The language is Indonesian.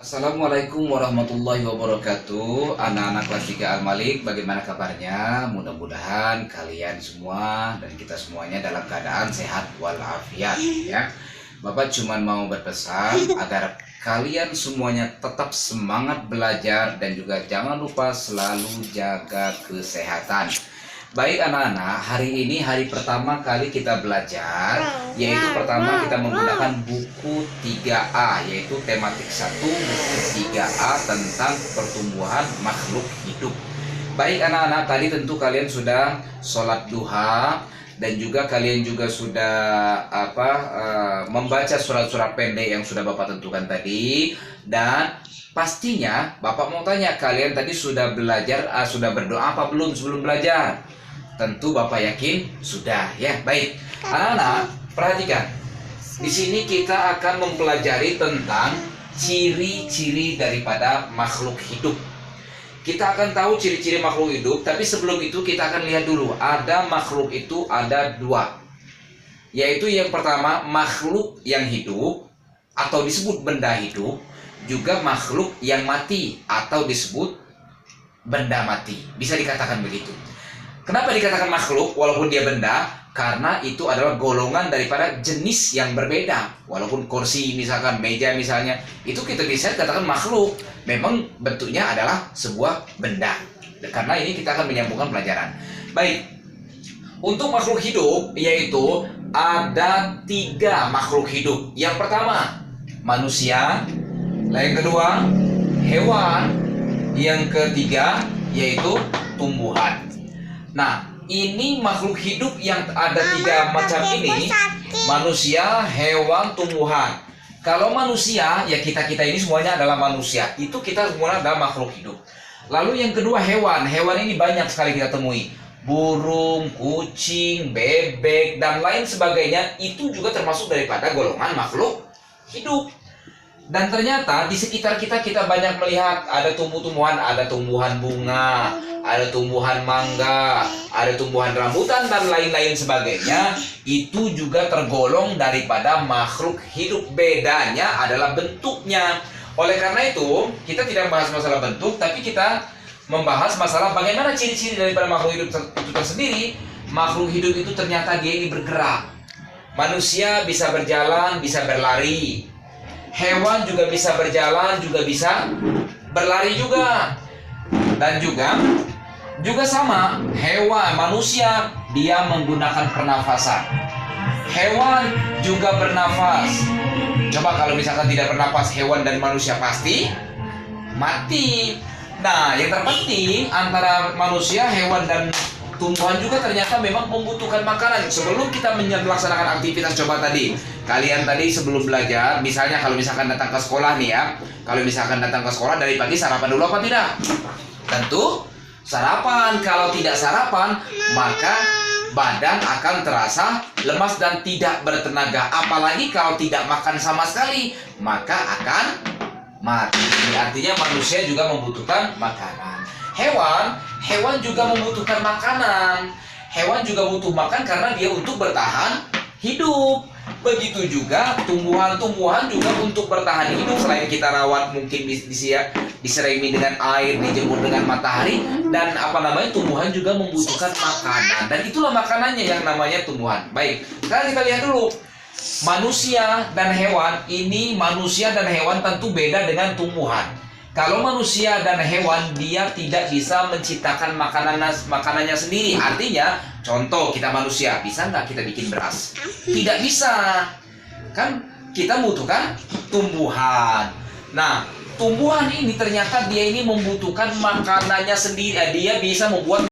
Assalamualaikum warahmatullahi wabarakatuh. Anak-anak kelas 3 Al-Malik, bagaimana kabarnya? Mudah-mudahan kalian semua dan kita semuanya dalam keadaan sehat walafiat ya. Bapak cuma mau berpesan agar kalian semuanya tetap semangat belajar dan juga jangan lupa selalu jaga kesehatan. Baik anak-anak, hari ini hari pertama kali kita belajar, yaitu pertama kita menggunakan buku 3A, yaitu tematik 1 buku 3A tentang pertumbuhan makhluk hidup. Baik anak-anak, tadi tentu kalian sudah sholat duha dan juga kalian juga sudah membaca surat-surat pendek yang sudah Bapak tentukan tadi. Dan pastinya Bapak mau tanya, kalian tadi sudah belajar, sudah berdoa apa belum sebelum belajar? Tentu Bapak yakin sudah ya. Baik, anak-anak perhatikan. Di sini kita akan mempelajari tentang ciri-ciri daripada makhluk hidup. Kita akan tahu ciri-ciri makhluk hidup, tapi sebelum itu kita akan lihat dulu. Ada makhluk itu ada dua, yaitu yang pertama makhluk yang hidup atau disebut benda hidup, juga makhluk yang mati atau disebut benda mati. Bisa dikatakan begitu. Kenapa dikatakan makhluk walaupun dia benda? Karena itu adalah golongan daripada jenis yang berbeda. Walaupun kursi misalkan, meja misalnya, itu kita bisa katakan makhluk. Memang bentuknya adalah sebuah benda. Karena ini kita akan menyambungkan pelajaran. Baik, untuk makhluk hidup yaitu ada 3 makhluk hidup. Yang pertama manusia, yang kedua hewan, yang ketiga yaitu tumbuhan. Nah, ini makhluk hidup yang ada 3 macam ini: manusia, hewan, tumbuhan. Kalau manusia, ya kita ini semuanya adalah manusia. Itu kita semua adalah makhluk hidup. Lalu yang kedua hewan. Hewan ini banyak sekali kita temui. Burung, kucing, bebek, dan lain sebagainya. Itu juga termasuk daripada golongan makhluk hidup. Dan ternyata di sekitar kita banyak melihat ada tumbuh-tumbuhan, ada tumbuhan bunga, ada tumbuhan mangga, ada tumbuhan rambutan dan lain-lain sebagainya. Itu juga tergolong daripada makhluk hidup. Bedanya adalah bentuknya. Oleh karena itu, kita tidak membahas masalah bentuk, tapi kita membahas masalah bagaimana ciri-ciri daripada makhluk hidup itu tersendiri. Makhluk hidup itu ternyata dia ini bergerak. Manusia bisa berjalan, bisa berlari. Hewan juga bisa berjalan, juga bisa berlari juga. Dan juga sama, hewan, manusia dia menggunakan pernafasan. Hewan juga bernafas. Coba kalau misalkan tidak bernafas, hewan dan manusia pasti mati. Nah, yang terpenting antara manusia, hewan dan tumbuhan juga ternyata memang membutuhkan makanan. Sebelum kita melaksanakan aktivitas coba tadi, kalian tadi sebelum belajar, misalnya kalau misalkan datang ke sekolah nih ya, kalau misalkan datang ke sekolah dari pagi sarapan dulu apa tidak? Tentu sarapan. Kalau tidak sarapan, maka badan akan terasa lemas dan tidak bertenaga. Apalagi kalau tidak makan sama sekali, maka akan mati. Artinya manusia juga membutuhkan makanan. Hewan juga membutuhkan makanan. Hewan juga butuh makan karena dia untuk bertahan hidup. Begitu juga tumbuhan juga untuk bertahan hidup. Selain kita rawat, mungkin diserami dengan air, dijemur dengan matahari, dan tumbuhan juga membutuhkan makanan. Dan itulah makanannya yang namanya tumbuhan. Baik, sekarang kita lihat dulu manusia dan hewan. Ini manusia dan hewan tentu beda dengan tumbuhan. Kalau manusia dan hewan, dia tidak bisa menciptakan makanannya sendiri. Artinya, contoh kita manusia, bisa nggak kita bikin beras? Tidak bisa. Kan kita membutuhkan tumbuhan. Nah, tumbuhan ini ternyata dia ini membutuhkan makanannya sendiri. Dia bisa membuat